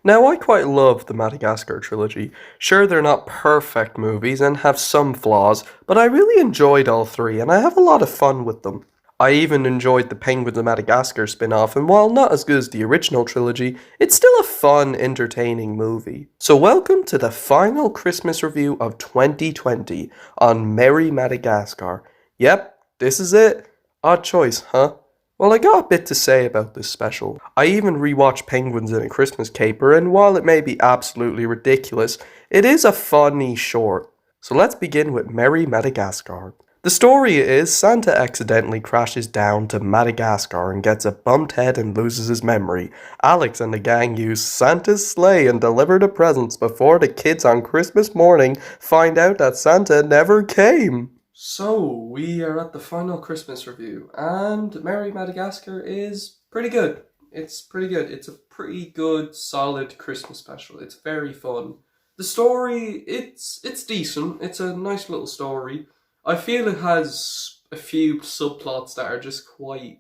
Now, I quite love the Madagascar trilogy. Sure, they're not perfect movies and have some flaws, but I really enjoyed all three and I have a lot of fun with them. I even enjoyed the Penguins of Madagascar spin off, and while not as good as the original trilogy, it's still a fun, entertaining movie. So, welcome to the final Christmas review of 2020 on Merry Madagascar. Yep, this is it. Odd choice, huh? Well, I got a bit to say about this special. I even rewatched Penguins in a Christmas Caper, and while it may be absolutely ridiculous, it is a funny short. So let's begin with Merry Madagascar. The story is Santa accidentally crashes down to Madagascar and gets a bumped head and loses his memory. Alex and the gang use Santa's sleigh and deliver the presents before the kids on Christmas morning find out that Santa never came. So, we are at the final Christmas review, and Merry Madagascar is pretty good. It's pretty good. It's a pretty good, solid Christmas special. It's very fun. The story, it's decent. It's a nice little story. I feel it has a few subplots that are just quite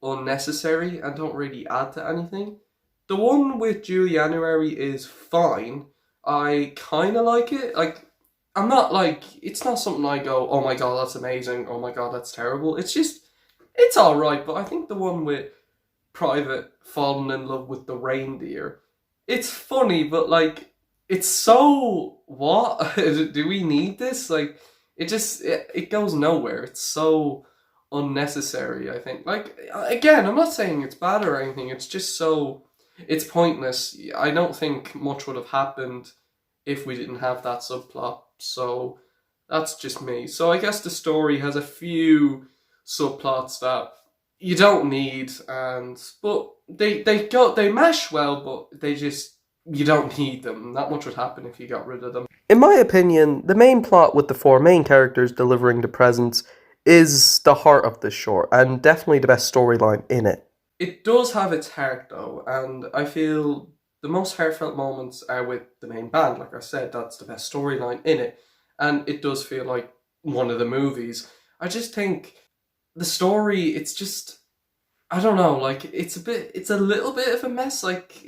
unnecessary and don't really add to anything. The one with January is fine. I kind of like it. I'm not like, it's not something I go, oh my god, that's amazing, oh my god, that's terrible. It's just, it's alright, but I think the one with Private falling in love with the reindeer, it's funny, but like, it's so, what? Do we need this? Like, it goes nowhere. It's so unnecessary, I think. Like, again, I'm not saying it's bad or anything, it's just so, it's pointless. I don't think much would have happened if we didn't have that subplot. So that's just me. So I guess the story has a few subplots that you don't need, but they mesh well, but you don't need them. Not much would happen if you got rid of them. In my opinion, the main plot with the four main characters delivering the presents is the heart of this short, and definitely the best storyline in it. It does have its heart though, and I feel the most heartfelt moments are with the main band. Like I said, that's the best storyline in it. And it does feel like one of the movies. I just think the story, it's just, I don't know, like, it's a little bit of a mess. Like,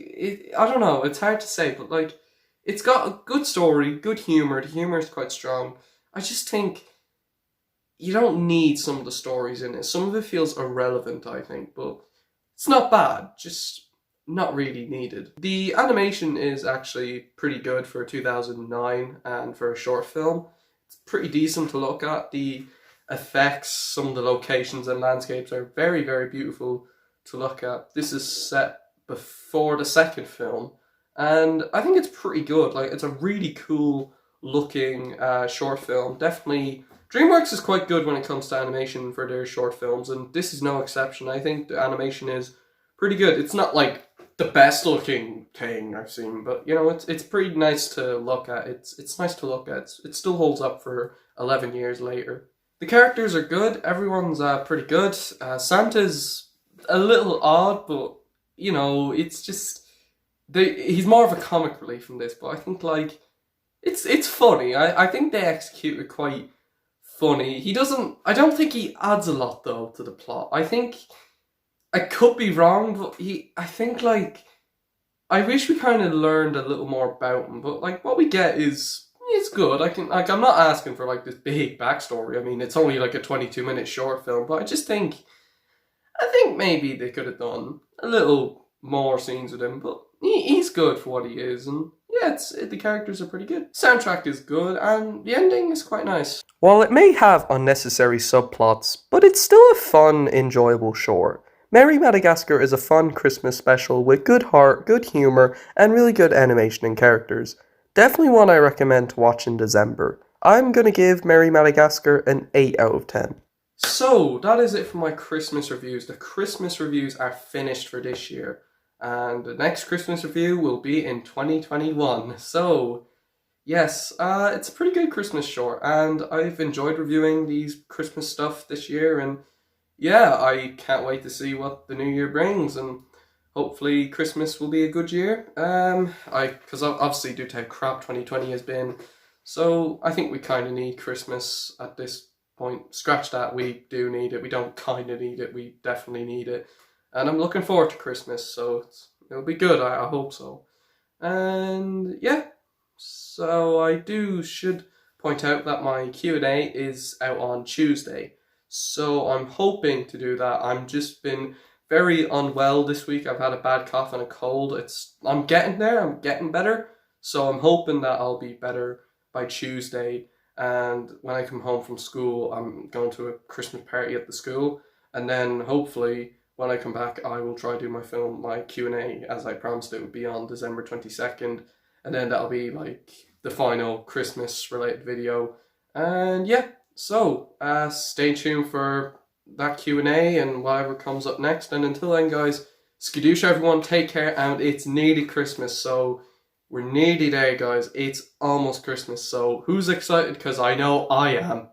I don't know, it's hard to say, but like, it's got a good story, good humour. The humour is quite strong. I just think you don't need some of the stories in it. Some of it feels irrelevant, I think, but it's not bad. Just not really needed. The animation is actually pretty good for 2009 and for a short film. It's pretty decent to look at. The effects, some of the locations and landscapes are very, very beautiful to look at. This is set before the second film, and I think it's pretty good. Like, it's a really cool looking short film. Definitely, DreamWorks is quite good when it comes to animation for their short films, and this is no exception. I think the animation is pretty good. It's not like the best looking thing I've seen, but you know, it's pretty nice to look at. It's nice to look at. It still holds up for 11 years later. The characters are good. Everyone's pretty good. Santa's a little odd, but you know, it's just he's more of a comic relief in this. But I think like it's funny. I think they execute it quite funny. I don't think he adds a lot though to the plot. I could be wrong, but I think, like, I wish we kind of learned a little more about him, but, like, what we get is good. I'm not asking for, like, this big backstory. I mean, it's only, like, a 22-minute short film, but I think maybe they could have done a little more scenes with him, but he's good for what he is, and yeah, the characters are pretty good. Soundtrack is good, and the ending is quite nice. While it may have unnecessary subplots, but it's still a fun, enjoyable short. Merry Madagascar is a fun Christmas special with good heart, good humour, and really good animation and characters. Definitely one I recommend to watch in December. I'm gonna give Merry Madagascar an 8 out of 10. So, that is it for my Christmas reviews. The Christmas reviews are finished for this year, and the next Christmas review will be in 2021. So, yes, it's a pretty good Christmas short, and I've enjoyed reviewing these Christmas stuff this year, and yeah, I can't wait to see what the new year brings, and hopefully Christmas will be a good year. Because obviously due to how crap 2020 has been, so I think we kind of need Christmas at this point. Scratch that, we do need it. We don't kind of need it, we definitely need it. And I'm looking forward to Christmas, so it'll be good, I hope so. And yeah, so should point out that my Q&A is out on Tuesday. So I'm hoping to do that. I'm just been very unwell this week. I've had a bad cough and a cold. I'm getting there. I'm getting better. So I'm hoping that I'll be better by Tuesday. And when I come home from school, I'm going to a Christmas party at the school. And then hopefully when I come back, I will try to do my Q&A as I promised it would be on December 22nd. And then that'll be like the final Christmas related video. And yeah, so stay tuned for that Q&A and whatever comes up next. And until then, guys, skadoosh everyone, take care, and it's nearly Christmas, so we're nearly there, guys. It's almost Christmas, so who's excited? Because I know I am.